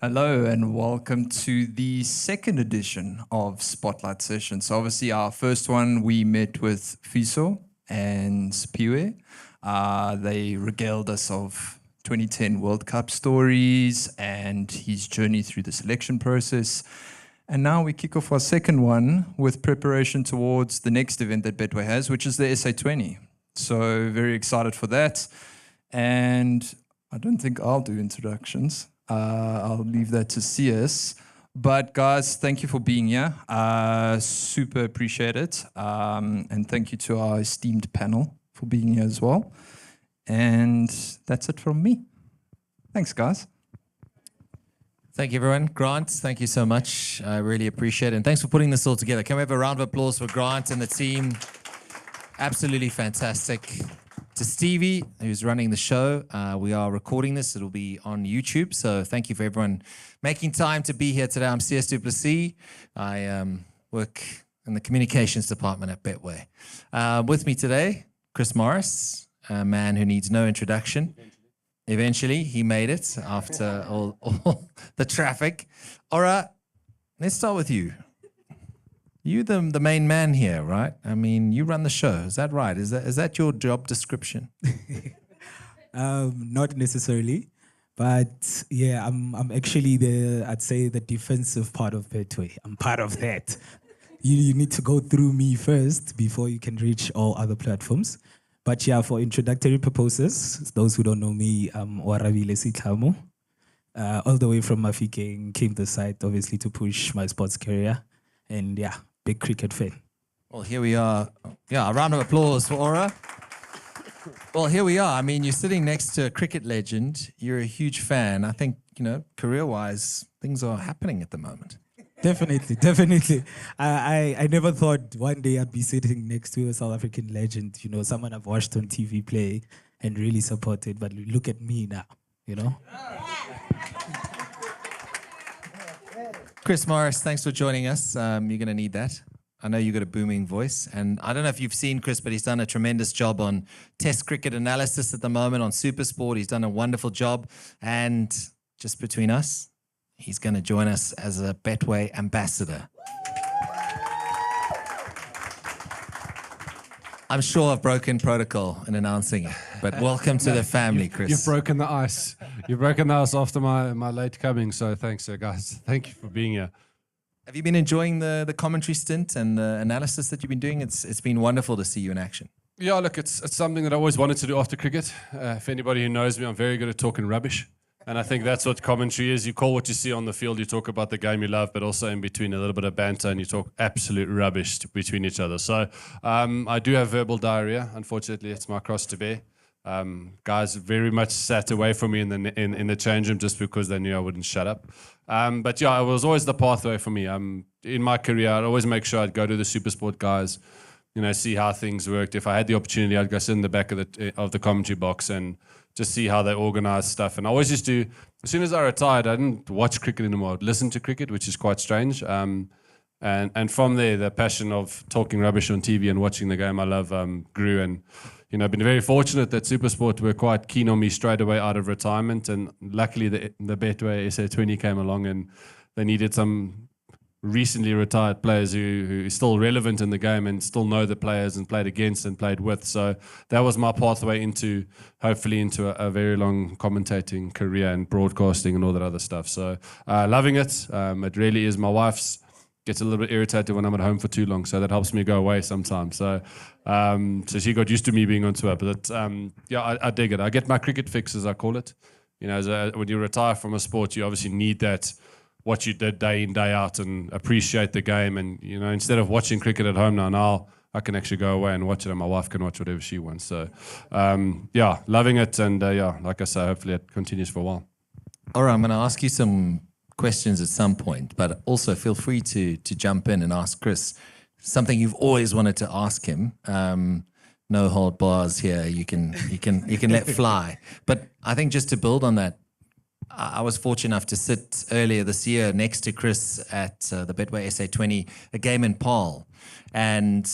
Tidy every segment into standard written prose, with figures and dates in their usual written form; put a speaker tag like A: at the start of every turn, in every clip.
A: Hello and welcome to the second edition of Spotlight Sessions. So obviously our first one we met with Fiso and Betway. They regaled us of 2010 World Cup stories and his journey through the selection process. And now we kick off our second one with preparation towards the next event that Betway has, which is the SA20. So very excited for that. And I don't think I'll do introductions. I'll leave that to CS. But guys, thank you for being here. Super appreciate it. And thank you to our esteemed panel for being here as well. And that's it from me. Thanks, guys.
B: Thank you, everyone. Grant, thank you so much. I really appreciate it. And thanks for putting this all together. Can we have a round of applause for Grant and the team? Absolutely fantastic. To Stevie, who's running the show, we are recording this. It'll be on YouTube. So thank you for everyone making time to be here today. I'm CS Duplessis. I work in the communications department at Betway. With me today, Chris Morris, a man who needs no introduction. Eventually, he made it after all the traffic. Ora, let's start with you. You the main man here, right? I mean, you run the show. Is that right? Is that your job description?
C: Not necessarily, but yeah, I'm actually I'd say the defensive part of Betway. I'm part of that. You need to go through me first before you can reach all other platforms. But yeah, for introductory purposes, those who don't know me, I'm Warabile Sitlamo. All the way from Mafikeng, came to the site obviously to push my sports career. And yeah, big cricket fan.
B: Well, here we are. Yeah, a round of applause for Ora. Well, here we are. I mean, you're sitting next to a cricket legend. You're a huge fan. I think, career-wise, things are happening at the moment.
C: Definitely. I never thought one day I'd be sitting next to a South African legend, someone I've watched on TV play and really supported. But look at me now,
B: Chris Morris, thanks for joining us. You're going to need that. I know you've got a booming voice. And I don't know if you've seen Chris, but he's done a tremendous job on Test cricket analysis at the moment on SuperSport. He's done a wonderful job. And just between us, he's going to join us as a Betway ambassador. I'm sure I've broken protocol in announcing it, but welcome to the family, Chris.
D: You've broken the ice. You've broken the ice after my late coming, so thanks, guys. Thank you for being here.
B: Have you been enjoying the commentary stint and the analysis that you've been doing? It's been wonderful to see you in action.
D: Yeah, look, it's something that I always wanted to do after cricket. If anybody who knows me, I'm very good at talking rubbish. And I think that's what commentary is. You call what you see on the field, you talk about the game you love, but also in between a little bit of banter, and you talk absolute rubbish between each other. So I do have verbal diarrhea. Unfortunately, it's my cross to bear. Guys very much sat away from me in the change room just because they knew I wouldn't shut up. But yeah, it was always the pathway for me. In my career, I'd always make sure I'd go to the SuperSport guys, see how things worked. If I had the opportunity, I'd go sit in the back of the commentary box and just see how they organize stuff. And I always used to, as soon as I retired, I didn't watch cricket anymore. I'd listen to cricket, which is quite strange. And from there, the passion of talking rubbish on TV and watching the game I love grew. And, I've been very fortunate that SuperSport were quite keen on me straight away out of retirement. And luckily, the Betway SA20 came along and they needed some recently retired players who are still relevant in the game and still know the players and played against and played with. So that was my pathway hopefully into a very long commentating career and broadcasting and all that other stuff. So loving it. It really is. My wife's gets a little bit irritated when I'm at home for too long, so that helps me go away sometimes. So she got used to me being on tour. But I dig it. I get my cricket fix, as I call it. When you retire from a sport, you obviously need that, what you did day in, day out, and appreciate the game. And, instead of watching cricket at home now I can actually go away and watch it, and my wife can watch whatever she wants. So, loving it. And, like I say, hopefully it continues for a while.
B: All right, I'm going to ask you some questions at some point, but also feel free to jump in and ask Chris something you've always wanted to ask him. No hold bars here. You can let fly. But I think just to build on that, I was fortunate enough to sit earlier this year next to Chris at the Betway SA20, a game in Paarl. And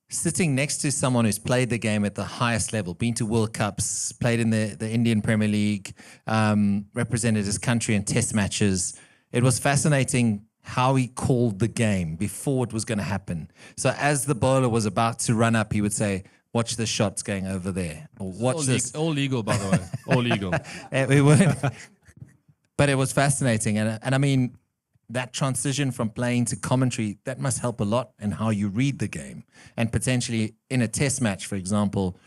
B: sitting next to someone who's played the game at the highest level, been to World Cups, played in the Indian Premier League, represented his country in test matches. It was fascinating how he called the game before it was going to happen. So as the bowler was about to run up, he would say, watch the shots going over there. Or watch this.
D: All legal, by the way. All legal.
B: We would. But it was fascinating. And I mean, that transition from playing to commentary, that must help a lot in how you read the game. And potentially in a test match, for example,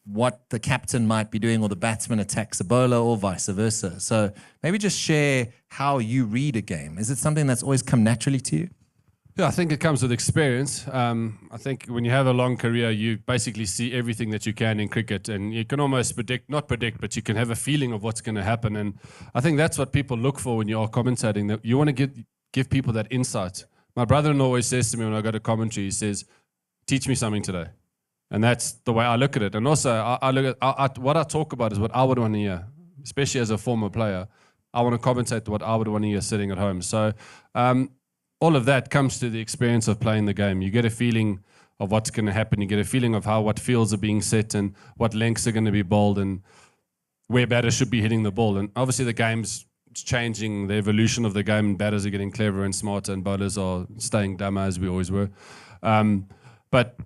B: what the captain might be doing or the batsman attacks the bowler or vice versa. So maybe just share how you read a game. Is it something that's always come naturally to you?
D: Yeah, I think it comes with experience. I think when you have a long career, you basically see everything that you can in cricket, and you can almost not predict, but you can have a feeling of what's going to happen. And I think that's what people look for when you are commentating, that you want to give people that insight. My brother-in-law always says to me when I go to commentary, he says, teach me something today. And that's the way I look at it. And also, I look at what I talk about is what I would want to hear, especially as a former player. I want to commentate what I would want to hear sitting at home. So all of that comes to the experience of playing the game. You get a feeling of what's going to happen. You get a feeling of what fields are being set and what lengths are going to be bowled and where batters should be hitting the ball. And obviously the game's changing, the evolution of the game, and batters are getting cleverer and smarter, and bowlers are staying dumber as we always were. But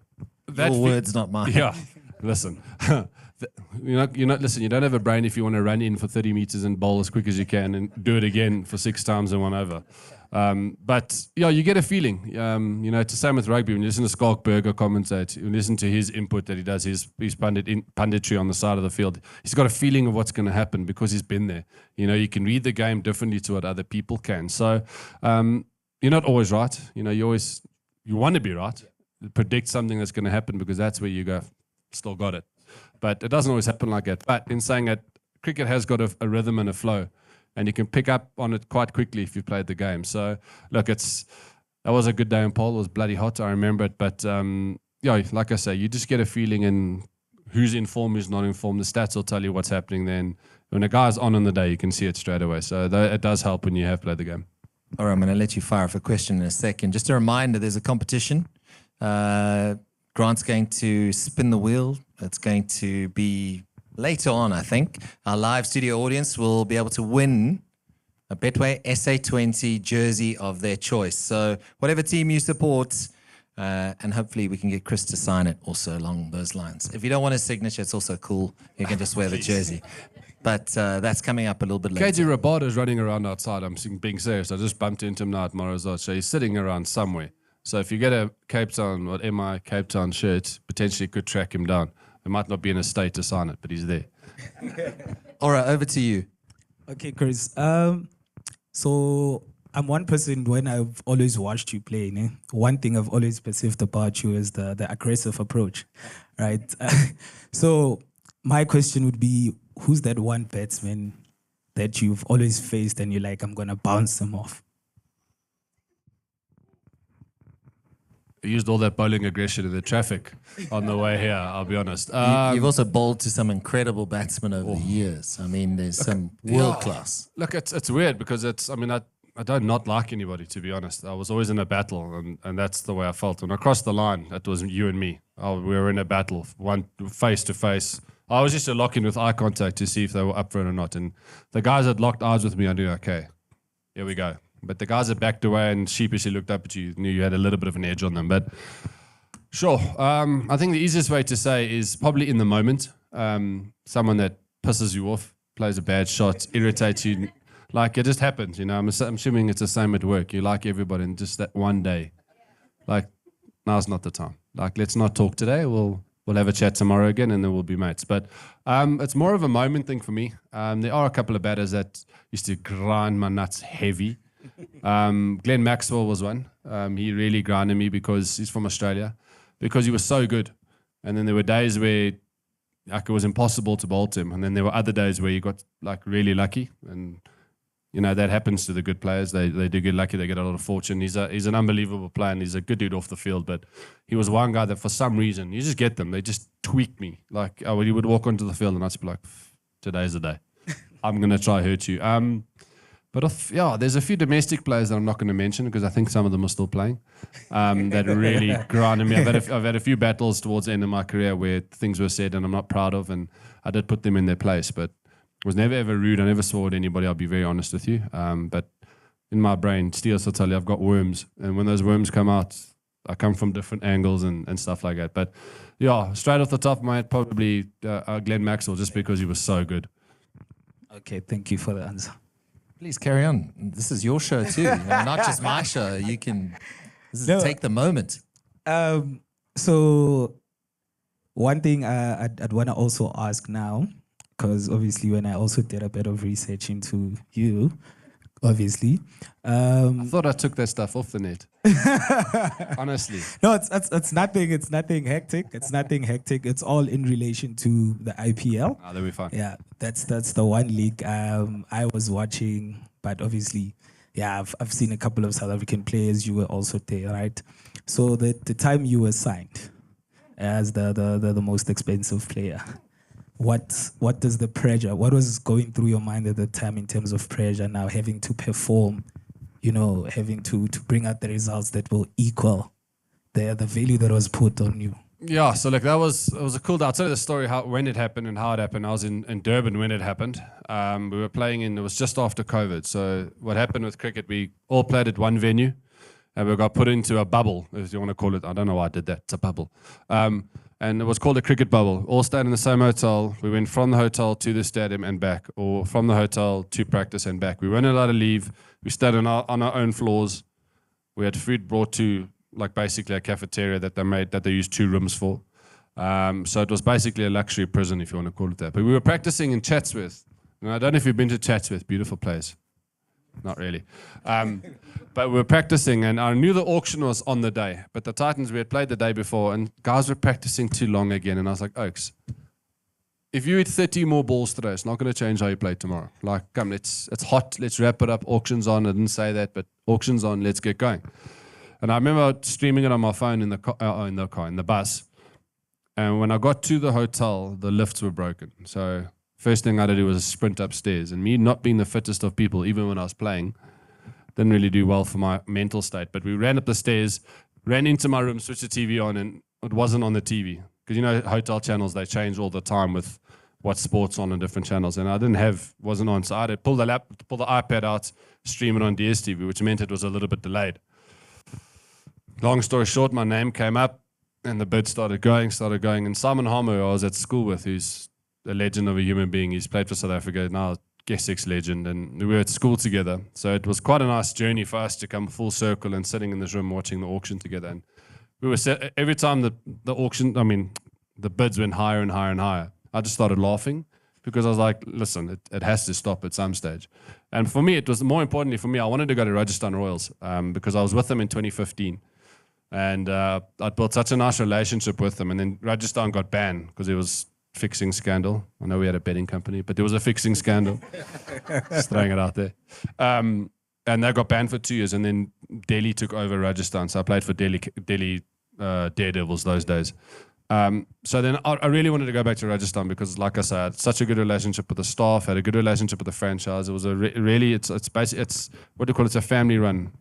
D: that
B: Your words, not mine.
D: Yeah, listen. Listen, you don't have a brain if you want to run in for 30 meters and bowl as quick as you can and do it again for 6 times and 1 over. But yeah, you get a feeling. It's the same with rugby. When you listen to Skalk Berger commentate, you listen to his input that he does, his punditry on the side of the field. He's got a feeling of what's going to happen because he's been there. You can read the game differently to what other people can. So you're not always right. You want to be right. Predict something that's going to happen because that's where you go, still got it. But it doesn't always happen like that. But in saying that, cricket has got a rhythm and a flow, and you can pick up on it quite quickly if you've played the game. So, look, that was a good day in Paul. It was bloody hot, I remember it. But, like I say, you just get a feeling in who's in form, who's not in form. The stats will tell you what's happening then. When a guy's on the day, you can see it straight away. So it does help when you have played the game.
B: All right, I'm going to let you fire off a question in a second. Just a reminder, there's a competition. Grant's going to spin the wheel. It's going to be later on, I think. Our live studio audience will be able to win a Betway SA20 jersey of their choice. So whatever team you support, and hopefully we can get Chris to sign it also along those lines. If you don't want his signature, it's also cool. You can just wear the jersey. But that's coming up a little bit later.
D: KG Rabada is running around outside. I'm being serious. I just bumped into him now at Morozot. So he's sitting around somewhere. So if you get a Cape Town or MI Cape Town shirt, potentially could track him down. It might not be in a state to sign it, but he's there.
B: All right, over to you.
C: Okay, Chris. So I'm one person, when I've always watched you play, one thing I've always perceived about you is the aggressive approach, right? So my question would be, who's that one batsman that you've always faced and you're like, I'm going to bounce them off?
D: I used all that bowling aggression in the traffic on the way here, I'll be honest.
B: You've also bowled to some incredible batsmen over the years. I mean, there's some world class.
D: Look, it's weird because I don't not like anybody, to be honest. I was always in a battle, and that's the way I felt. When I crossed the line, that was you and me. We were in a battle, one face to face. I was just to lock in with eye contact to see if they were up for it or not. And the guys that locked eyes with me, I knew, okay, here we go. But the guys that backed away and sheepishly looked up at you, knew you had a little bit of an edge on them. But sure, I think the easiest way to say is probably in the moment. Someone that pisses you off, plays a bad shot, irritates you. Like, it just happens, I'm assuming it's the same at work. You like everybody, and just that one day, like, now's not the time. Like, let's not talk today. We'll have a chat tomorrow again, and then we'll be mates. But it's more of a moment thing for me. There are a couple of batters that used to grind my nuts heavy. Glenn Maxwell was one. He really grinded me because he's from Australia, because he was so good. And then there were days where it was impossible to bowl to him. And then there were other days where you got really lucky. And that happens to the good players. They do get lucky. They get a lot of fortune. He's an unbelievable player, and he's a good dude off the field. But he was one guy that for some reason, you just get them. They just tweak me. Like, he would walk onto the field and I'd be like, today's the day. I'm going to try hurt you. But there's a few domestic players that I'm not going to mention because I think some of them are still playing. That really grinded me. I've had a few battles towards the end of my career where things were said and I'm not proud of, and I did put them in their place. But was never ever rude. I never swore at anybody. I'll be very honest with you. But in my brain, Steels will tell you I've got worms, and when those worms come out, I come from different angles and stuff like that. But yeah, straight off the top of my head, probably Glenn Maxwell, just because he was so good.
C: Okay, thank you for the answer.
B: Please carry on. This is your show too, not just my show. You can take the moment.
C: So one thing I'd want to also ask now, because obviously when I also did a bit of research into you, obviously.
D: I thought I took that stuff off the net. Honestly.
C: No, it's nothing. It's nothing hectic. It's nothing hectic. It's all in relation to the IPL.
D: That'll be fine.
C: Yeah, that's the one league I was watching, but obviously, yeah, I've seen a couple of South African players. You were also there, right? So the time you were signed as the most expensive player, what does the pressure, what was going through your mind at the time in terms of pressure, now having to perform, having to bring out the results that will equal the value that was put on you?
D: Yeah, so like it was a cool day. I'll tell you the story when it happened and how it happened. I was in Durban when it happened. We were playing it was just after COVID. So what happened with cricket, we all played at one venue and we got put into a bubble, if you want to call it. I don't know why I did that. It's a bubble. And it was called a cricket bubble. All stayed in the same hotel. We went from the hotel to the stadium and back, or from the hotel to practice and back. We weren't allowed to leave. We stayed on our own floors. We had food brought to, like, basically a cafeteria that they used 2 rooms for. So it was basically a luxury prison, if you want to call it that. But we were practicing in Chatsworth. And I don't know if you've been to Chatsworth, beautiful place. Not really. But we were practicing, and I knew the auction was on the day. But the Titans, we had played the day before, and guys were practicing too long again. And I was like, Oaks, if you hit 30 more balls today, it's not going to change how you play tomorrow. Like, come, it's hot. Let's wrap it up. Auction's on. I didn't say that, but auction's on. Let's get going. And I remember streaming it on my phone in the bus. And when I got to the hotel, the lifts were broken. So first thing I had to do was sprint upstairs. And me not being the fittest of people, even when I was playing, didn't really do well for my mental state. But we ran up the stairs, ran into my room, switched the TV on, and it wasn't on the TV. Because, hotel channels, they change all the time with what sports on different channels. And I wasn't on. So I had to pull the iPad out, stream it on DSTV, which meant it was a little bit delayed. Long story short, my name came up and the bid started going. And Simon Harmer, who I was at school with, who's a legend of a human being. He's played for South Africa, now G6 legend, and we were at school together. So it was quite a nice journey for us to come full circle and sitting in this room watching the auction together. And we were every time the bids went higher and higher and higher, I just started laughing because I was like, listen, it has to stop at some stage. And for me, it was more importantly for me, I wanted to go to Rajasthan Royals because I was with them in 2015. And I'd built such a nice relationship with them. And then Rajasthan got banned because it was fixing scandal. I know we had a betting company, but there was a fixing scandal. Just throwing it out there. And they got banned for 2 years. And then Delhi took over Rajasthan. So I played for Delhi Daredevils those days. So then I really wanted to go back to Rajasthan because, like I said, I had such a good relationship with the staff, had a good relationship with the franchise. It was a really, it's basically, it's what do you call it? It's a family run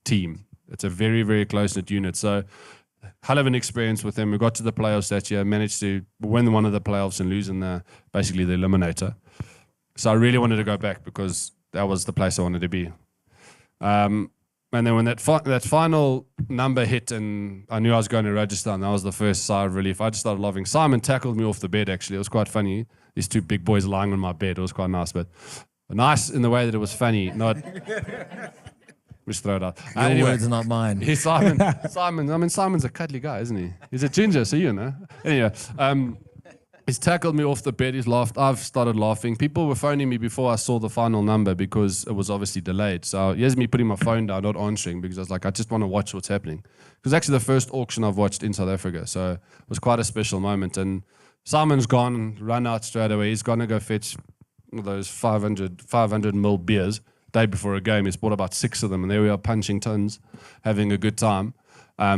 D: team. It's a very, very close-knit unit. So hell of an experience with them. We got to the playoffs that year, managed to win one of the playoffs and lose in basically the eliminator. So I really wanted to go back because that was the place I wanted to be. And then when that final number hit and I knew I was going to Rajasthan, that was the first sigh of relief. I just started laughing. Simon tackled me off the bed, actually. It was quite funny. These 2 big boys lying on my bed. It was quite nice, but nice in the way that it was funny. Not... Just throw it out.
B: Your
D: anyway,
B: words, not mine.
D: He's Simon. Simon's a cuddly guy, isn't he? He's a ginger, so you know. Anyway, he's tackled me off the bed. He's laughed. I've started laughing. People were phoning me before I saw the final number because it was obviously delayed. So here's me putting my phone down, not answering, because I was like, I just want to watch what's happening. It was actually the first auction I've watched in South Africa, so it was quite a special moment. And Simon's gone, run out straight away. He's going to go fetch those 500 ml beers. Day before a game, he's bought about 6 of them, and there we are punching tons, having a good time,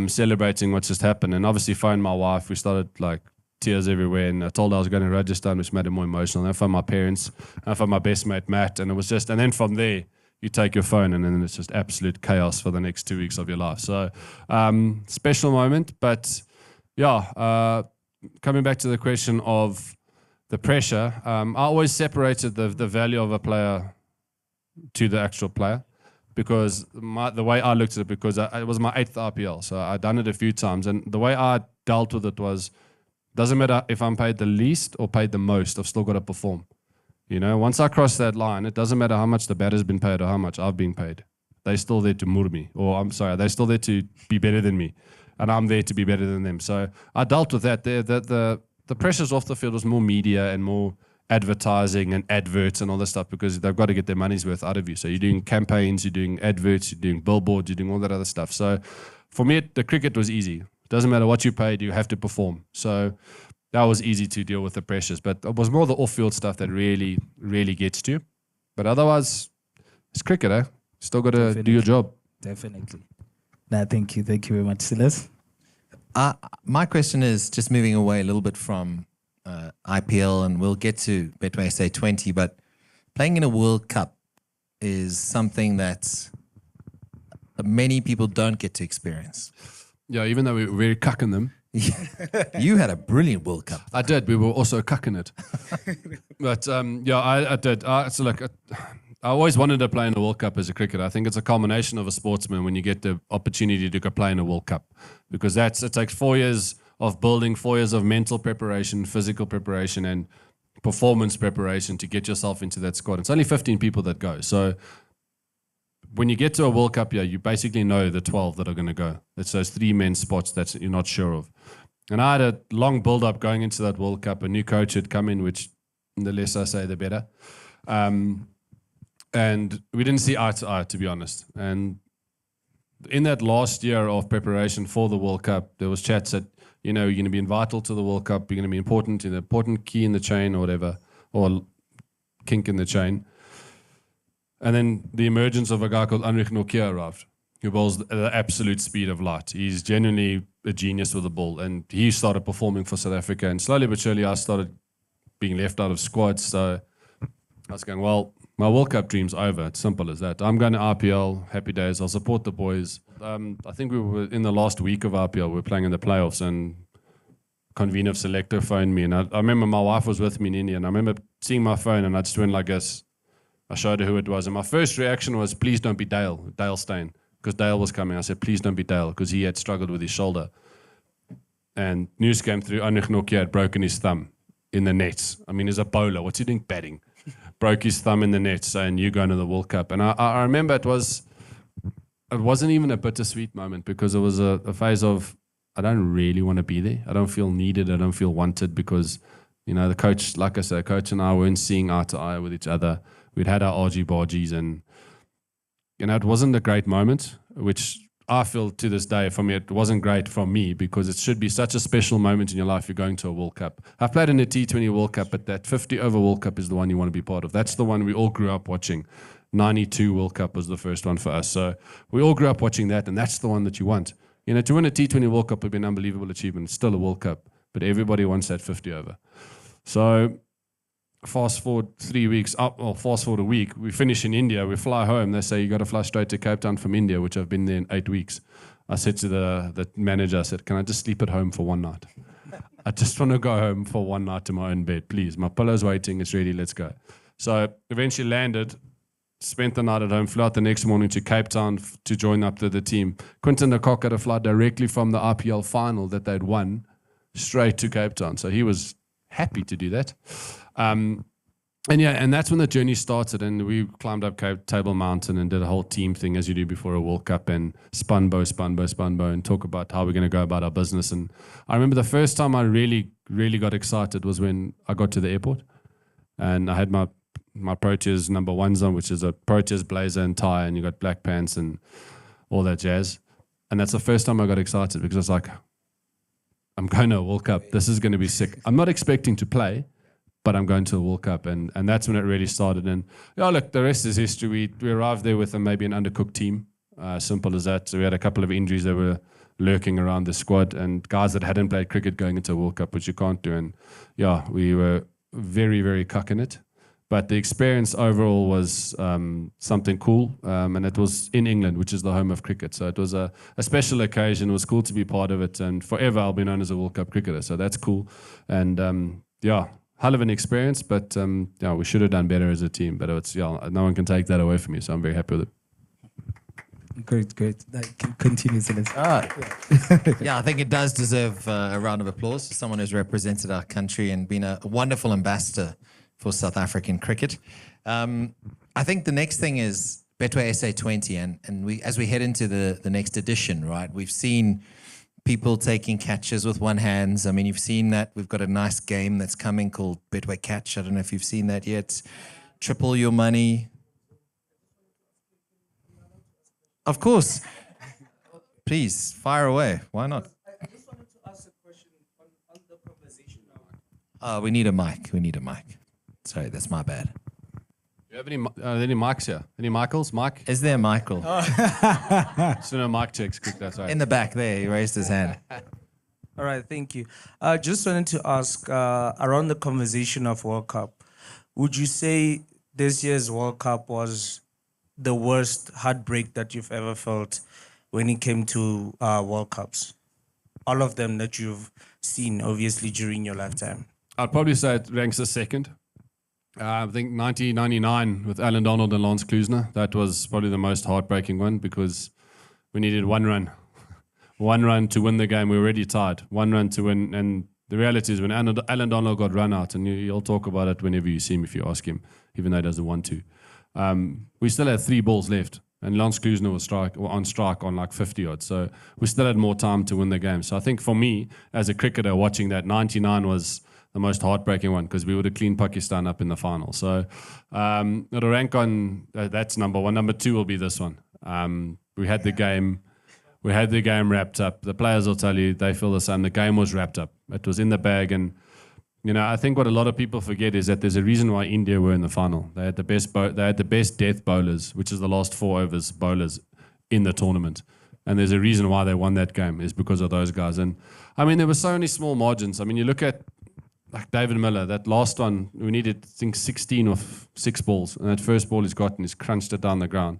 D: celebrating what just happened. And obviously phoned my wife. We started like tears everywhere. And I told her I was going to Rajasthan, which made it more emotional. And I found my parents, and I found my best mate, Matt. And it was just, and then from there, you take your phone and then it's just absolute chaos for the next 2 weeks of your life. So, special moment. But yeah, coming back to the question of the pressure, I always separated the value of a player to the actual player, because the way I looked at it, because it was my 8th RPL, so I'd done it a few times, and the way I dealt with it was, doesn't matter if I'm paid the least or paid the most, I've still got to perform. You know, once I cross that line, it doesn't matter how much the batter's been paid or how much I've been paid. They're still there to mur me, or I'm sorry, they're still there to be better than me, and I'm there to be better than them. So I dealt with that. The pressures off the field was more media and more advertising and adverts and all this stuff, because they've got to get their money's worth out of you. So you're doing campaigns, you're doing adverts, you're doing billboards, you're doing all that other stuff. So for me, the cricket was easy. It doesn't matter what you paid, you have to perform. So that was easy to deal with the pressures. But it was more the off-field stuff that really, really gets to you. But otherwise, it's cricket, eh? Still got to do your job.
C: Definitely. No, thank you. Thank you very much, Silas.
B: My question is just moving away a little bit from IPL, and we'll get to Betway say 20, but playing in a World Cup is something that many people don't get to experience.
D: Yeah, even though we were very cucking them.
B: You had a brilliant World Cup.
D: I did. We were also cucking it. But yeah, I did. So look, I always wanted to play in a World Cup as a cricketer. I think it's a culmination of a sportsman when you get the opportunity to go play in a World Cup, because it takes 4 years of building, 4 years of mental preparation, physical preparation, and performance preparation to get yourself into that squad. It's only 15 people that go. So when you get to a World Cup, yeah, you basically know the 12 that are going to go. It's those 3 men's spots that you're not sure of. And I had a long build-up going into that World Cup. A new coach had come in, which the less I say, the better. And we didn't see eye to eye, to be honest. And in that last year of preparation for the World Cup, there was chats that, you know, you're going to be vital to the World Cup, you're going to be important, an important key in the chain or whatever, or kink in the chain. And then the emergence of a guy called Anrich Nokia arrived, who bowls the absolute speed of light. He's genuinely a genius with the ball, and he started performing for South Africa. And slowly but surely, I started being left out of squads. So I was going, well, my World Cup dream's over. It's simple as that. I'm going to RPL, happy days. I'll support the boys. I think we were in the last week of RPL. We were playing in the playoffs, and convener of selector phoned me. And I remember my wife was with me in India, and I remember seeing my phone, and I just went like this. I showed her who it was, and my first reaction was, please don't be Dale Steyn, because Dale was coming. I said, please don't be Dale, because he had struggled with his shoulder. And news came through, Anrich Nokia had broken his thumb in the nets. I mean, as a bowler, what's he doing batting? Broke his thumb in the net, saying, you're going to the World Cup. And I remember it wasn't even a bittersweet moment, because it was a phase of, I don't really want to be there. I don't feel needed. I don't feel wanted, because, you know, the coach, like I said, coach and I weren't seeing eye to eye with each other. We'd had our argy-bargies, and, you know, it wasn't a great moment, which I feel to this day, for me, it wasn't great from me, because it should be such a special moment in your life. You're going to a World Cup. I've played in a T20 World Cup, but that 50-over World Cup is the one you want to be part of. That's the one we all grew up watching. 92 World Cup was the first one for us. So we all grew up watching that, and that's the one that you want. You know, to win a T20 World Cup would be an unbelievable achievement. It's still a World Cup, but everybody wants that 50-over. So fast forward 3 weeks up, or fast forward a week, we finish in India, we fly home. They say, you got to fly straight to Cape Town from India, which I've been there in 8 weeks. I said to the manager, I said, can I just sleep at home for one night? I just want to go home for one night to my own bed, please. My pillow's waiting, it's ready, let's go. So eventually landed, spent the night at home, flew out the next morning to Cape Town to join up to the team. Quinton de Kock had a flight directly from the RPL final that they'd won straight to Cape Town. So he was happy to do that. And yeah, and that's when the journey started, and we climbed up Table Mountain and did a whole team thing, as you do before a World Cup, and spun bow, and talk about how we're going to go about our business. And I remember the first time I really, really got excited was when I got to the airport, and I had my Proteas number ones on, which is a Proteas blazer and tie, and you got black pants and all that jazz. And that's the first time I got excited, because I was like, I'm going to a World Cup. This is going to be sick. I'm not expecting to play, but I'm going to a World Cup. And that's when it really started. And yeah, look, the rest is history. We arrived there with maybe an undercooked team, simple as that. So we had a couple of injuries that were lurking around the squad, and guys that hadn't played cricket going into a World Cup, which you can't do. And yeah, we were very, very cucking it. But the experience overall was something cool, and it was in England, which is the home of cricket. So it was a special occasion. It was cool to be part of it, and forever I'll be known as a World Cup cricketer. So that's cool. And yeah, hell of an experience, but yeah, we should have done better as a team. But it's no one can take that away from me. So I'm very happy with it.
C: Great. That can continue, Silas.
B: Yeah, I think it does deserve a round of applause for someone who's represented our country and been a wonderful ambassador for South African cricket. I think the next thing is Betway SA20, and we, as we head into the next edition, right, we've seen people taking catches with one hands. I mean, you've seen that. We've got a nice game that's coming called Betway Catch. I don't know if you've seen that yet. Triple your money. Of course. Please, fire away. Why not?
E: I just wanted to ask a question on the conversation now.
B: We need a mic. We need a mic. Sorry, that's my bad.
D: Do you have any mics here? Any Michaels? Mike?
B: Is there Michael?
D: So no mic checks. Quick, that's right.
B: In the back there, he raised his hand.
E: All right, thank you. Just wanted to ask around the conversation of World Cup, would you say this year's World Cup was the worst heartbreak that you've ever felt when it came to World Cups? All of them that you've seen, obviously, during your lifetime.
D: I'd probably say it ranks as second. I think 1999 with Alan Donald and Lance Klusener, that was probably the most heartbreaking one because we needed one run. One run to win the game. We were already tied. One run to win. And the reality is when Alan Donald got run out, and you'll talk about it whenever you see him if you ask him, even though he doesn't want to. We still had 3 balls left. And Lance Klusener was on strike on like 50 odds. So we still had more time to win the game. So I think for me, as a cricketer, watching that, 99 was the most heartbreaking one because we would have cleaned Pakistan up in the final. So it'll rank on, that's number 1. Number 2 will be this one. We had the game wrapped up. The players will tell you they feel the same. The game was wrapped up. It was in the bag. And, you know, I think what a lot of people forget is that there's a reason why India were in the final. They had the best death bowlers, which is the last 4 overs bowlers in the tournament. And there's a reason why they won that game is because of those guys. And, I mean, there were so many small margins. I mean, you look at like David Miller, that last one, we needed, I think, 16 or 6 balls. And that first ball he's gotten, he's crunched it down the ground.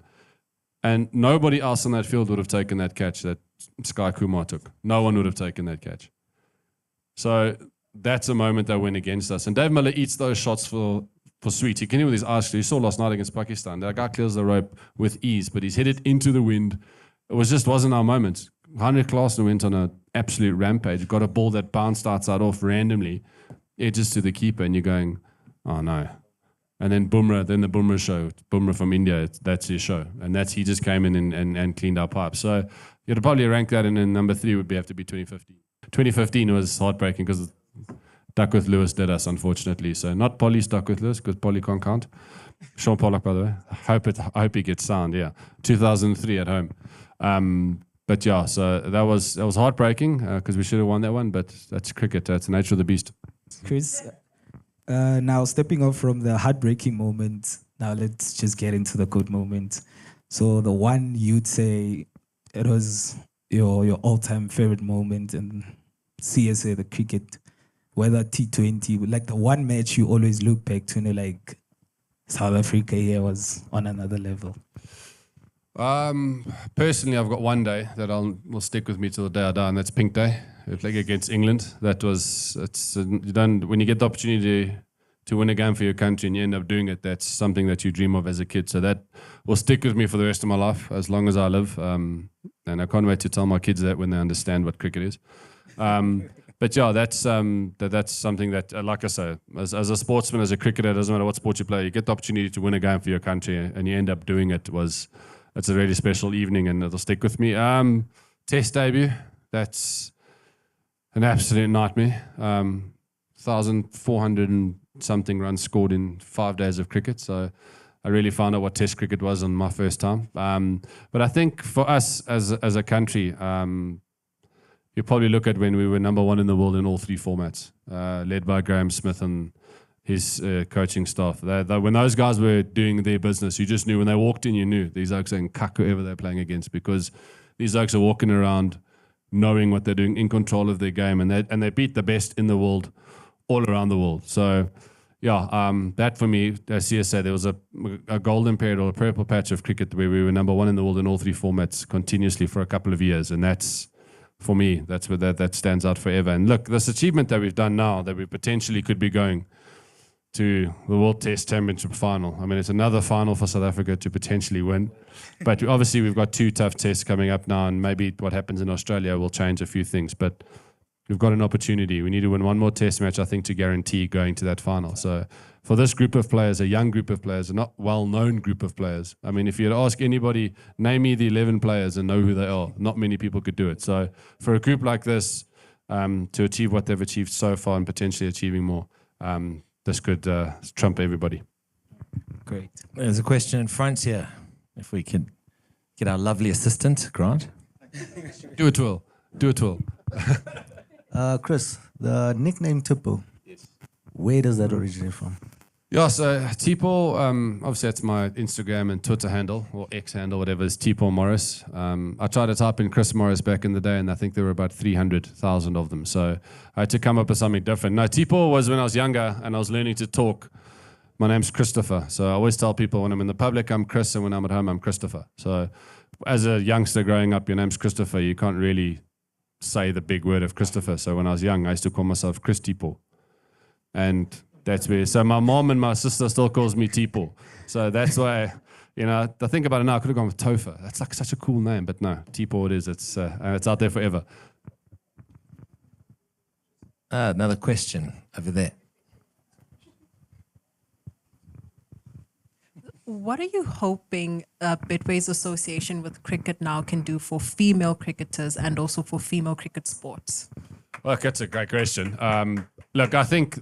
D: And nobody else on that field would have taken that catch that Sky Kumar took. No one would have taken that catch. So that's a moment that went against us. And Dave Miller eats those shots for sweet. He can hit with his eyes. You saw last night against Pakistan. That guy clears the rope with ease, but he's hit it into the wind. It wasn't our moment. Heinrich Klaasen went on an absolute rampage. Got a ball that bounced outside off randomly, edges to the keeper, and you're going, oh no. And then Bumrah, the Bumrah show, Bumrah from India, that's his show. And he just came in and cleaned our pipes. So you'd probably rank that, and then number 3 would have to be 2015. 2015 was heartbreaking because Duckworth Lewis did us, unfortunately. So not Polly's Duckworth Lewis, because Polly can't count. Sean Pollock, by the way. I hope he gets sound, yeah. 2003 at home. But yeah, so that was heartbreaking because we should have won that one, but that's cricket. That's the nature of the beast.
C: Chris, now stepping off from the heartbreaking moment, now let's just get into the good moment. So the one you'd say it was your all-time favorite moment in CSA, the cricket, whether T20, like the one match you always look back to, like South Africa here was on another level.
D: Personally, I've got one day that will stick with me till the day I die, and that's Pink Day. We played against England. When you get the opportunity to win a game for your country and you end up doing it, that's something that you dream of as a kid. So that will stick with me for the rest of my life, as long as I live. And I can't wait to tell my kids that when they understand what cricket is. But yeah, that's something that, like I say, as a sportsman, as a cricketer, it doesn't matter what sport you play, you get the opportunity to win a game for your country and you end up doing it. It's a really special evening, and it'll stick with me. Test debut, that's an absolute nightmare. 1,400 and something runs scored in 5 days of cricket. So I really found out what Test cricket was on my first time. But I think for us as a country, you probably look at when we were number 1 in the world in all 3 formats, led by Graham Smith and his coaching staff. When those guys were doing their business, you just knew when they walked in, you knew these oaks are in cuck whoever they're playing against, because these oaks are walking around knowing what they're doing, in control of their game, and they beat the best in the world all around the world. So, yeah, that for me, as CSA, there was a golden period or a purple patch of cricket where we were number one in the world in all three formats continuously for a couple of years, and that's, for me, that's where that stands out forever. And look, this achievement that we've done now, that we potentially could be going to the World Test Championship final. I mean, it's another final for South Africa to potentially win. But obviously, we've got 2 tough tests coming up now, and maybe what happens in Australia will change a few things. But we've got an opportunity. We need to win one more test match, I think, to guarantee going to that final. So for this group of players, a young group of players, a not well-known group of players, I mean, if you had asked anybody, name me the 11 players and know who they are, not many people could do it. So for a group like this, to achieve what they've achieved so far and potentially achieving more, this could trump everybody.
B: Great. There's a question in front here. If we could get our lovely assistant, Grant.
D: Do a twirl. Do a twirl.
F: Chris, the nickname Tipo, where does that originate from?
D: Yeah, so Tipo, obviously that's my Instagram and Twitter handle, or X handle, whatever, is Tipo Morris. I tried to type in Chris Morris back in the day, and I think there were about 300,000 of them. So I had to come up with something different. No, Tipo was when I was younger and I was learning to talk. My name's Christopher. So I always tell people when I'm in the public, I'm Chris, and when I'm at home, I'm Christopher. So as a youngster growing up, your name's Christopher. You can't really say the big word of Christopher. So when I was young, I used to call myself Chris Tipo. And that's where, so my mom and my sister still calls me Tipo. So that's why, you know, I think about it now, I could have gone with Topher. That's like such a cool name, but no, Tipo it is. It's out there forever.
B: Another question over there.
G: What are you hoping Betway's association with cricket now can do for female cricketers and also for female cricket sports?
D: Look, that's a great question. Look, I think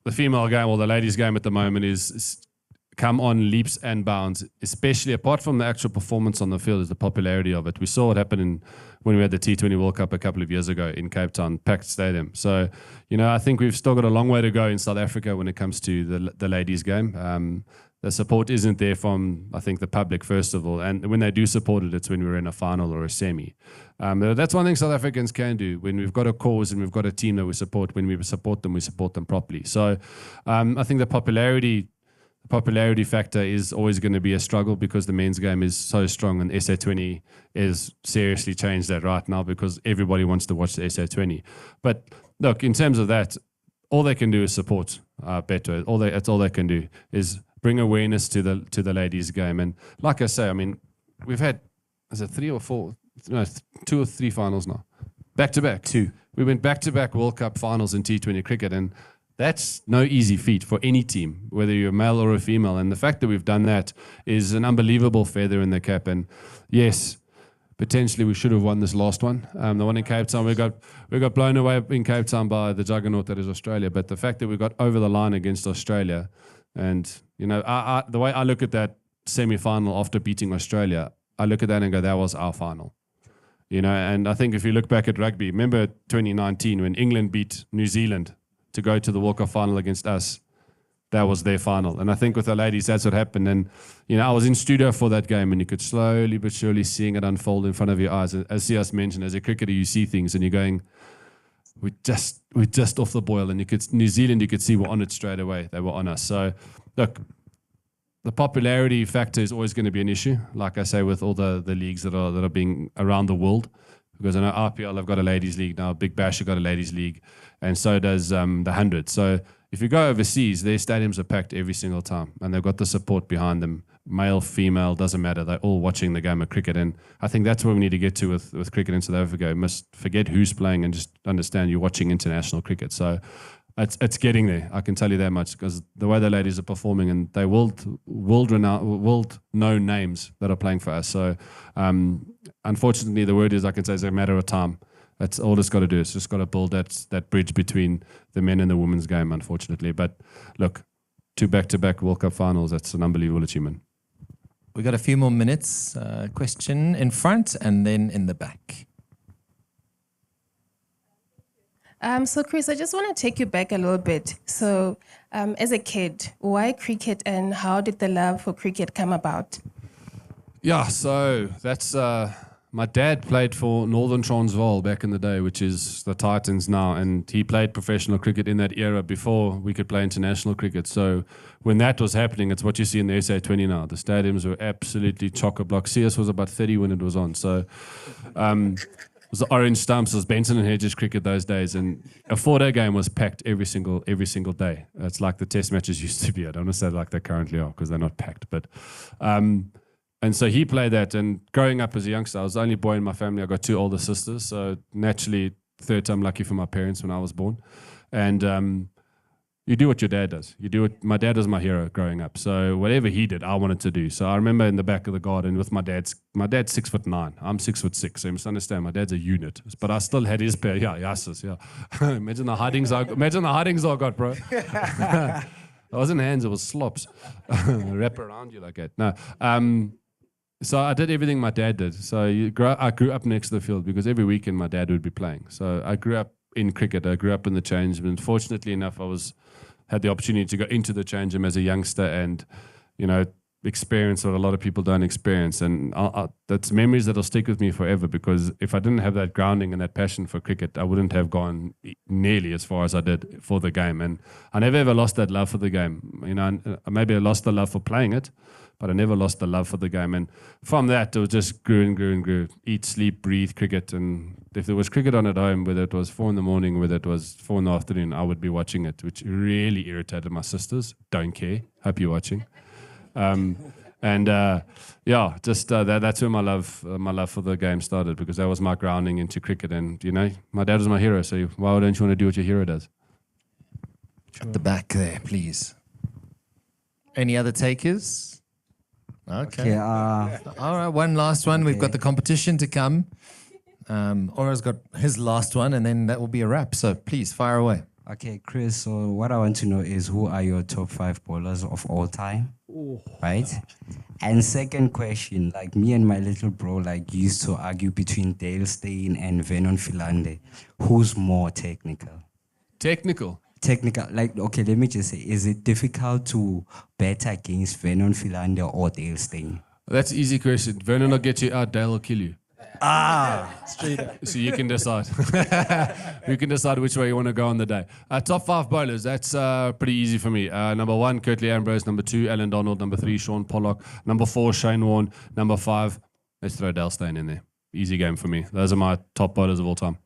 D: the female game or the ladies game at the moment is come on leaps and bounds, especially apart from the actual performance on the field, is the popularity of it. We saw what happened when we had the T20 World Cup a couple of years ago in Cape Town, packed stadium. So, you know, I think we've still got a long way to go in South Africa when it comes to the ladies game. The support isn't there from, I think, the public, first of all. And when they do support it, it's when we're in a final or a semi. That's one thing South Africans can do. When we've got a cause and we've got a team that we support, when we support them properly. So I think the popularity factor is always going to be a struggle because the men's game is so strong, and SA20 is seriously changed that right now because everybody wants to watch the SA20. But look, in terms of that, all they can do is support Betway. That's all they can do is bring awareness to the ladies' game. And like I say, I mean, we've had, is it 3 or 4? No, 2 or 3 finals now. Back to back. 2. We went back to back World Cup finals in T20 cricket, and that's no easy feat for any team, whether you're a male or a female. And the fact that we've done that is an unbelievable feather in the cap. And yes, potentially we should have won this last one. The one in Cape Town, we got blown away in Cape Town by the juggernaut that is Australia. But the fact that we got over the line against Australia, and you know, the way I look at that semi-final after beating Australia, I look at that and go, that was our final. You know, and I think if you look back at rugby, remember 2019 when England beat New Zealand to go to the World Cup final against us, that was their final. And I think with the ladies, that's what happened. And, you know, I was in studio for that game, and you could slowly but surely seeing it unfold in front of your eyes. As Sias mentioned, as a cricketer, you see things and you're going, we're just off the boil. And New Zealand, you could see were on it straight away. They were on us. So, look, the popularity factor is always going to be an issue, like I say, with all the leagues that are being around the world. Because I know RPL have got a ladies' league now, Big Bash have got a ladies' league, and so does the 100. So if you go overseas, their stadiums are packed every single time, and they've got the support behind them. Male, female, doesn't matter. They're all watching the game of cricket, and I think that's where we need to get to with cricket in South Africa. We must forget who's playing and just understand you're watching international cricket. So it's getting there, I can tell you that much, because the way the ladies are performing, and they world-known names that are playing for us. So unfortunately, the word is, I can say, it's a matter of time. That's all it's got to do. It's just got to build that bridge between the men and the women's game, unfortunately. But look, 2 back-to-back World Cup finals, that's an unbelievable achievement.
B: We got a few more minutes. Question in front and then in the back.
H: So Chris, I just want to take you back a little bit. So as a kid, why cricket, and how did the love for cricket come about?
D: Yeah, so that's my My dad played for Northern Transvaal back in the day, which is the Titans now, and he played professional cricket in that era before we could play international cricket. So when that was happening, it's what you see in the SA20 now. The stadiums were absolutely chock-a-block. CS was about 30 when it was on. So it was the orange stumps. It was Benson and Hedges cricket those days, and a 4-day game was packed every single day. It's like the test matches used to be. I don't want to say like they currently are because they're not packed, but... and so he played that, and growing up as a youngster, I was the only boy in my family. I got 2 older sisters, so naturally, third time lucky for my parents when I was born. And you do what your dad does. You do what my dad was my hero growing up. So whatever he did, I wanted to do. So I remember in the back of the garden with my dad's 6'9". I'm 6'6", so you must understand my dad's a unit. But I still had his pair. Yeah. Imagine the hidings I got, bro. It wasn't hands, it was slops. Wrap around you like that. No. So I did everything my dad did. So I grew up next to the field because every weekend my dad would be playing. So I grew up in cricket. I grew up in the change. And fortunately enough, had the opportunity to go into the change room as a youngster and, experience what a lot of people don't experience. And that's memories that'll stick with me forever, because if I didn't have that grounding and that passion for cricket, I wouldn't have gone nearly as far as I did for the game. And I never ever lost that love for the game. Maybe I lost the love for playing it, but I never lost the love for the game. And from that, it just grew and grew and grew. Eat, sleep, breathe cricket. And if there was cricket on at home, whether it was 4 a.m, whether it was 4 p.m, I would be watching it, which really irritated my sisters. Don't care. Hope you're watching. That's where my love for the game started, because that was my grounding into cricket. And, my dad was my hero. So why don't you want to do what your hero does?
B: At the back there, please. Any other takers? Okay. All right, one last one. We've got the competition to come. Aura's got his last one, and then that will be a wrap. So please, fire away.
I: Okay, Chris, so what I want to know is, who are your top 5 bowlers of all time? Ooh. Right? And second question, like me and my little bro used to argue between Dale Steyn and Vernon Philander. Who's more technical?
D: Technical?
I: Technical. Okay, let me just say, is it difficult to bet against Vernon Philander or Dale Steyn?
D: That's an easy question. Vernon will get you out, Dale will kill you.
I: Straight up.
D: So you can decide. You can decide which way you want to go on the day. Top 5 bowlers, that's pretty easy for me. Number 1, Curtly Ambrose. Number 2, Alan Donald. Number 3, Sean Pollock. Number 4, Shane Warne. Number 5, let's throw Dale Steyn in there. Easy game for me. Those are my top bowlers of all time.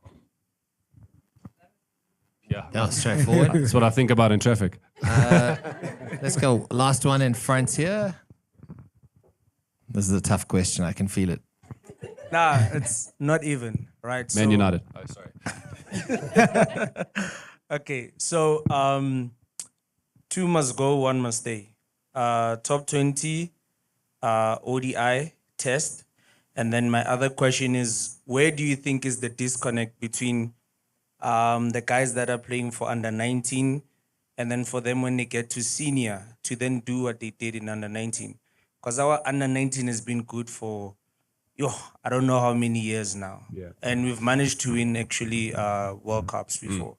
D: Yeah,
B: straightforward.
D: That's what I think about in traffic.
B: Let's go. Last one in front here. This is a tough question. I can feel it.
E: Nah, it's not even, right?
D: Man United. Oh, sorry.
E: Okay, so 2 must go, 1 must stay. Top 20 ODI test. And then my other question is, where do you think is the disconnect between the guys that are playing for under 19 and then for them when they get to senior to then do what they did in under 19? Because our under 19 has been good for I don't know how many years now. Yeah. And we've managed to win actually World Cups before.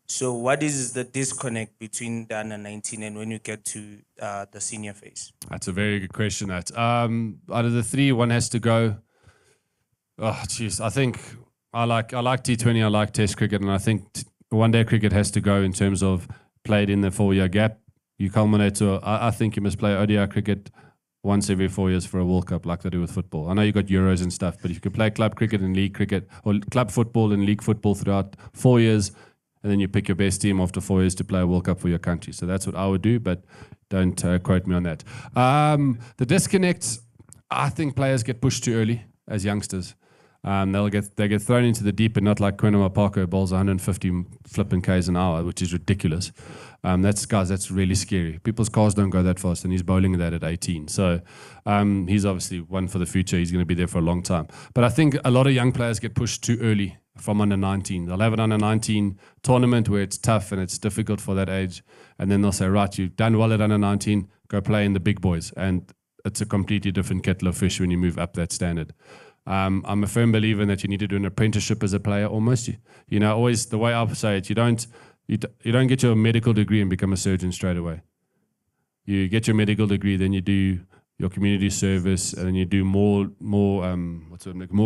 E: So what is the disconnect between the under 19 and when you get to the senior phase?
D: That's a very good question. Out of the 3, 1 has to go. Oh, jeez. I think I like T20, I like Test cricket, and I think one-day cricket has to go in terms of played in the 4-year gap. You culminate to, I think you must play ODI cricket once every 4 years for a World Cup like they do with football. I know you got Euros and stuff, but if you could play club cricket and league cricket, or club football and league football throughout 4 years, and then you pick your best team after 4 years to play a World Cup for your country. So that's what I would do, but don't quote me on that. The disconnect, I think players get pushed too early as youngsters. They get thrown into the deep end, not like Quinn Mapako bowls 150 flipping Ks an hour, which is ridiculous. That's really scary. People's cars don't go that fast, and he's bowling that at 18. So he's obviously one for the future. He's going to be there for a long time. But I think a lot of young players get pushed too early from under 19. They'll have an under 19 tournament where it's tough and it's difficult for that age. And then they'll say, right, you've done well at under 19, go play in the big boys. And it's a completely different kettle of fish when you move up that standard. I'm a firm believer in that you need to do an apprenticeship as a player almost. Always the way I say it, you don't get your medical degree and become a surgeon straight away. You get your medical degree, then you do your community service, and then you do more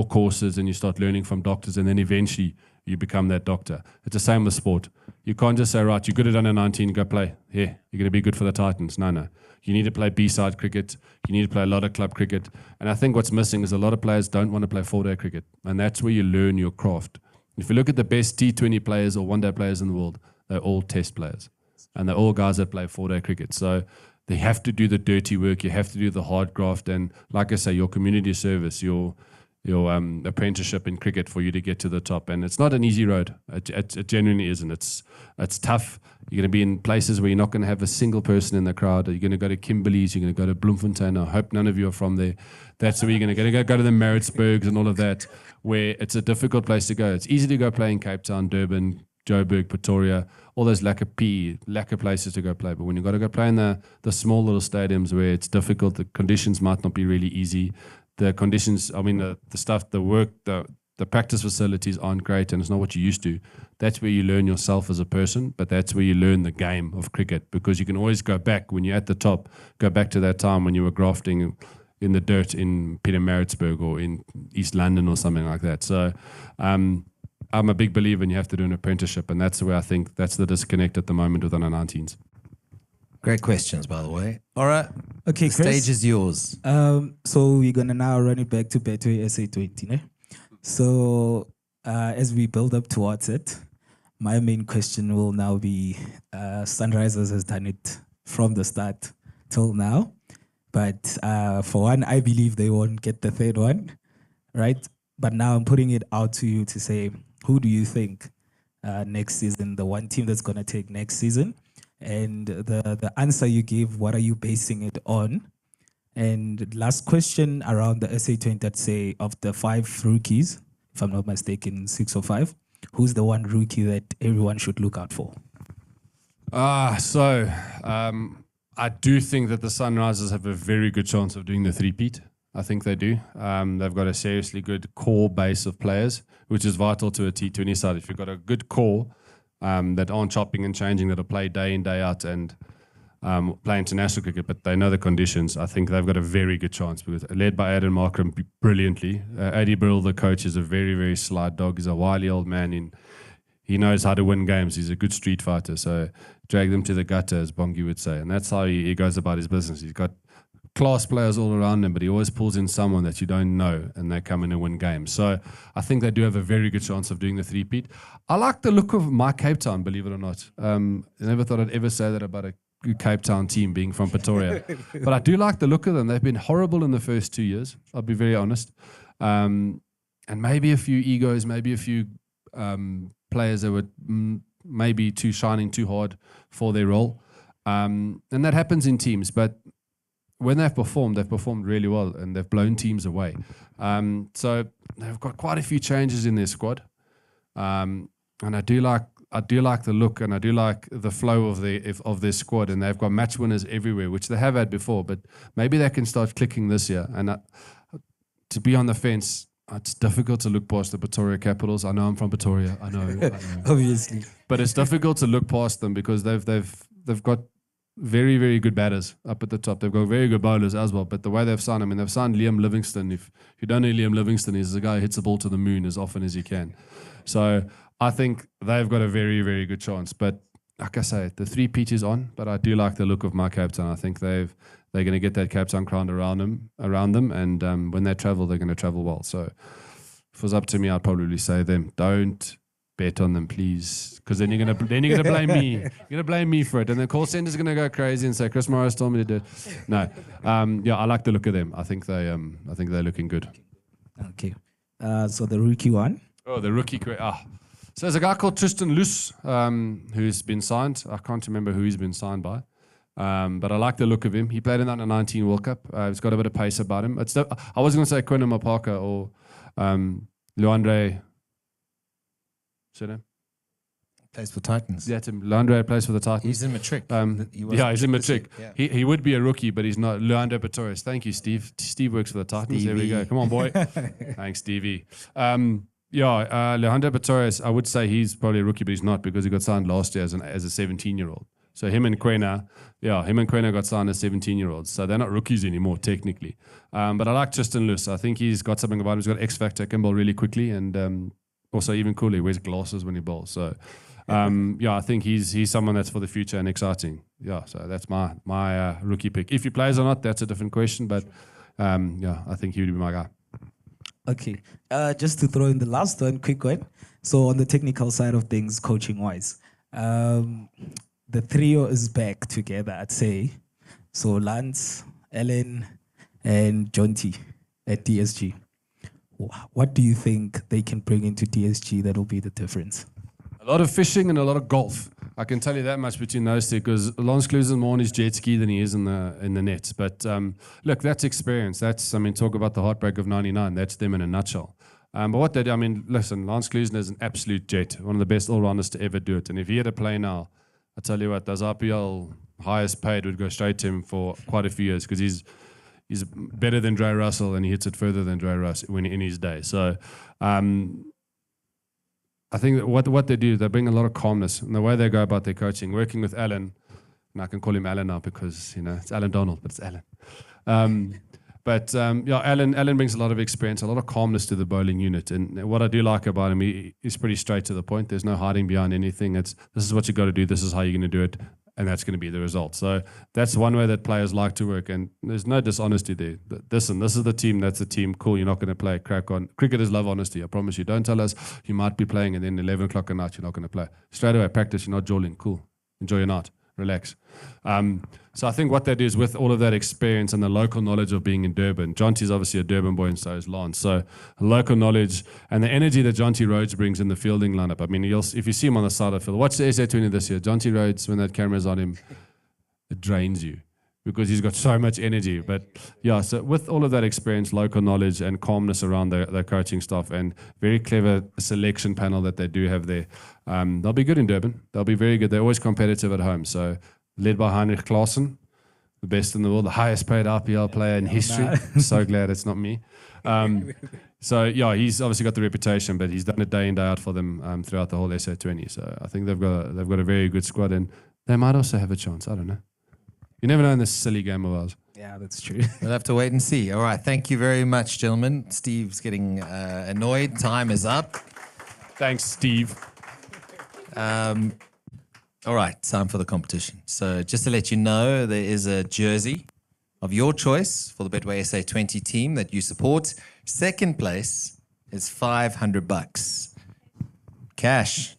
D: courses, and you start learning from doctors, and then eventually you become that doctor. It's the same with sport. You can't just say, right, you're good at under 19, go play. Here, you're going to be good for the Titans. No. You need to play B-side cricket. You need to play a lot of club cricket. And I think what's missing is a lot of players don't want to play 4-day cricket. And that's where you learn your craft. If you look at the best T20 players or one-day players in the world, they're all test players. And they're all guys that play 4-day cricket. So they have to do the dirty work. You have to do the hard graft. And like I say, your community service, your apprenticeship in cricket for you to get to the top. And it's not an easy road. It genuinely isn't. It's tough. You're going to be in places where you're not going to have a single person in the crowd. You're going to go to Kimberley's. You're going to go to Bloemfontein. I hope none of you are from there. That's where you're going to go to the Maritzburgs and all of that, where it's a difficult place to go. It's easy to go play in Cape Town, Durban, Joburg, Pretoria, all those lack of places to go play. But when you've got to go play in the small little stadiums where it's difficult, the conditions might not be really easy. The conditions, the stuff, the work, the practice facilities aren't great, and it's not what you used to. That's where you learn yourself as a person, but that's where you learn the game of cricket, because you can always go back when you're at the top, go back to that time when you were grafting in the dirt in Pietermaritzburg or in East London or something like that. So I'm a big believer in you have to do an apprenticeship, and that's where I think that's the disconnect at the moment with under 19s.
B: Great questions, by the way. All right.
C: Okay,
B: the stage is yours.
C: So we're going to now run it back to Betway SA20. Ne? So as we build up towards it, my main question will now be, Sunrisers has done it from the start till now. But for one, I believe they won't get the third one, right? But now I'm putting it out to you to say, who do you think next season, the one team that's going to take next season? And the answer you gave, what are you basing it on? And last question around the SA20, that say of the 5 rookies, if I'm not mistaken, 6 or 5, who's the one rookie that everyone should look out for?
D: I do think that the Sunrisers have a very good chance of doing the three-peat. I think they do. They've got a seriously good core base of players, which is vital to a T20 side. If you've got a good core that aren't chopping and changing, that'll play day in, day out and play international cricket, but they know the conditions, I think they've got a very good chance, because led by Adam Markram brilliantly. Eddie Brill, the coach, is a very, very sly dog. He's a wily old man. He knows how to win games. He's a good street fighter. So drag them to the gutter, as Bongi would say. And that's how he goes about his business. He's got class players all around him, but he always pulls in someone that you don't know, and they come in and win games. So I think they do have a very good chance of doing the three-peat. I like the look of my Cape Town, believe it or not. I never thought I'd ever say that about a Cape Town team being from Pretoria. But I do like the look of them. They've been horrible in the first 2 years, I'll be very honest. And maybe a few egos, maybe a few players that were maybe shining too hard for their role. And that happens in teams, but when they've performed really well, and they've blown teams away. So they've got quite a few changes in their squad. And I do like the look, and I do like the flow of their squad, and they've got match winners everywhere, which they have had before, but maybe they can start clicking this year. And to be on the fence, it's difficult to look past the Pretoria Capitals. I know I'm from Pretoria. I know.
C: Obviously.
D: But it's difficult to look past them, because they've got very, very good batters up at the top. They've got very good bowlers as well. But the way they've signed, they've signed Liam Livingstone. If you don't know Liam Livingstone, he's the guy who hits the ball to the moon as often as he can. So I think they've got a very, very good chance. But like I say, the three-peat is on. But I do like the look of my Cape Town. I think they're going to get that Cape Town crown around them. And when they travel, they're going to travel well. So if it was up to me, I'd probably say them. Don't bet on them, please, because then you're gonna blame me. You're gonna blame me for it, and the call center's gonna go crazy and say Chris Morris told me to do it. No, I like the look of them. I think they're looking good.
C: Okay, so the rookie one.
D: Oh, the rookie. So there's a guy called Tristan Luce who's been signed. I can't remember who he's been signed by, but I like the look of him. He played in the Under-19 World Cup. He's got a bit of pace about him. I was gonna say Quinn Mapaka or Luandre.
B: Plays for Titans.
D: Yeah, Luandre plays for the Titans.
B: He's in matric.
D: He's in matric. Yeah. He would be a rookie, but he's not. Luandre Pretorius. Thank you, Steve. Steve works for the Titans. Stevie. There we go. Come on, boy. Thanks, Stevie. Luandre Pretorius, I would say he's probably a rookie, but he's not, because he got signed last year as a 17-year-old. So him and Quena got signed as 17-year-olds. So they're not rookies anymore, technically. But I like Tristan Luce. I think he's got something about him. He's got X factor, can bowl really quickly, and also even cooler, he wears glasses when he bowls. So I think he's someone that's for the future and exciting. Yeah, so that's my rookie pick. If he plays or not, that's a different question. But I think he would be my guy.
C: Okay, just to throw in the last one, quick one. So on the technical side of things, coaching-wise, the trio is back together, I'd say. So Lance, Ellen, and Jonty at DSG. What do you think they can bring into DSG that will be the difference?
D: A lot of fishing and a lot of golf. I can tell you that much between those two, because Lance Kluis is more on his jet ski than he is in the net. But look, that's experience. Talk about the heartbreak of '99. That's them in a nutshell. But what they do, listen, Lance Kluis is an absolute jet, one of the best all-rounders to ever do it. And if he had to play now, I tell you what, those RPL highest paid would go straight to him for quite a few years, because he's better than Dre Russell, and he hits it further than Dre Russell in his day. So I think that what they do, they bring a lot of calmness in the way they go about their coaching, working with Alan. And I can call him Alan now because, it's Alan Donald, but it's Alan. Alan brings a lot of experience, a lot of calmness to the bowling unit. And what I do like about him, he's pretty straight to the point. There's no hiding behind anything. This is what you got to do. This is how you're going to do it. And that's going to be the result. So that's one way that players like to work. And there's no dishonesty there. Listen, this is the team. That's the team. Cool. You're not going to play. Crack on. Cricketers love honesty. I promise you. Don't tell us you might be playing and then 11 o'clock at night you're not going to play. Straight away, practice. You're not jawling. Cool. Enjoy your night. Relax. So I think what that is, with all of that experience and the local knowledge of being in Durban, Jonty's obviously a Durban boy and so is Lance. So local knowledge and the energy that Jonty Rhodes brings in the fielding lineup. If you see him on the side of the field, watch the SA20 this year. Jonty Rhodes, when that camera's on him, it drains you because he's got so much energy. But so with all of that experience, local knowledge and calmness around the coaching staff and very clever selection panel that they do have there, they'll be good in Durban. They'll be very good. They're always competitive at home. So led by Heinrich Klaassen, the best in the world, the highest paid RPL player in history. I'm so glad it's not me. He's obviously got the reputation, but he's done it day in, day out for them throughout the whole SA20. So I think they've got a very good squad, and they might also have a chance. I don't know. You never know in this silly game of ours.
C: Yeah, that's true.
B: We'll have to wait and see. All right. Thank you very much, gentlemen. Steve's getting annoyed. Time is up.
D: Thanks, Steve.
B: All right. Time for the competition. So just to let you know, there is a jersey of your choice for the Betway SA20 team that you support. Second place is $500. Cash.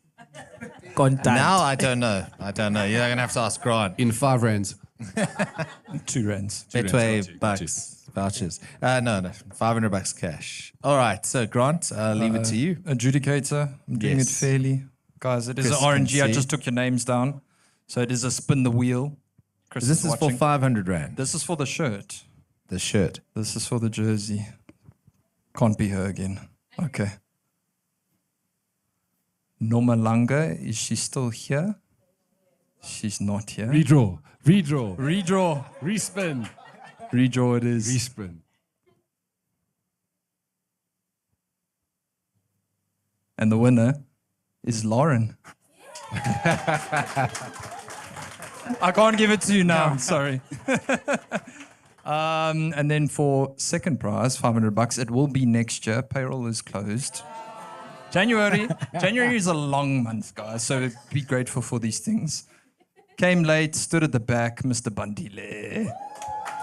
C: Content.
B: Now I don't know. You're going to have to ask Grant.
D: In 5 rands.
A: 2 rands.
B: Betway bucks. Vouchers. No. $500 cash. All right. So Grant, I'll leave it to you.
A: Adjudicator. I'm doing it fairly. Guys, it is
B: Chris
A: an RNG.
B: can
A: I
B: see.
A: just took your names down. So it is a spin the wheel. Chris
B: This is for
A: watching.
B: 500 Rand.
A: This is for the shirt.
B: The shirt.
A: This is for the jersey. Can't be her again. Okay. Nomalanga, is she still here? She's not here.
D: Redraw.
A: Redraw.
D: Respin.
A: Redraw it is.
D: Respin.
A: And the winner is Lauren. I can't give it to you now. Sorry. And then for second prize, $500. It will be next year. Payroll is closed. January is a long month, guys. So be grateful for these things. Came late, stood at the back, Mr. Bandile.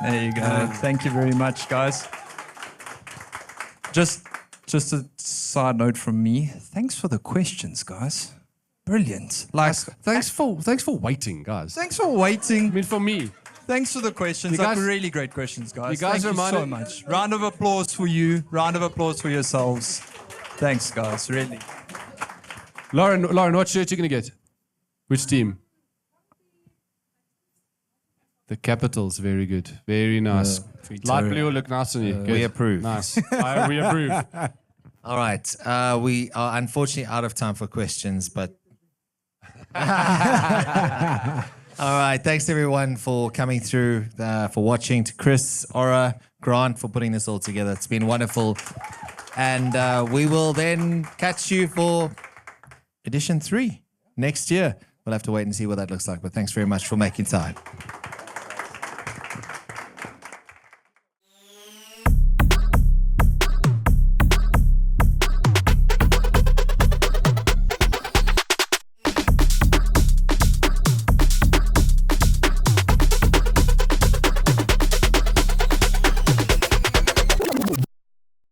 A: There you go. Thank you very much, guys. Just a side note from me. Thanks for the questions, guys. Brilliant.
D: Thanks for waiting, guys.
A: Thanks for waiting.
D: For me.
A: Thanks for the questions.
D: You guys-
A: really great questions, guys.
D: you guys
A: Thank you so
D: reminded-
A: much. Round of applause for you. Round of applause for yourselves. Thanks, guys. Really.
D: Lauren, what shirt you going to get? Which team? The Capitals, very good. Very nice. Light blue will look nice on you. Good.
B: We approve.
D: Nice. We approve.
B: All right. We are unfortunately out of time for questions, but. All right. Thanks, everyone, for coming through, for watching. To Chris, Ora, Grant, for putting this all together. It's been wonderful. And we will then catch you for edition 3 next year. we'll have to wait and see what that looks like. But thanks very much for making time.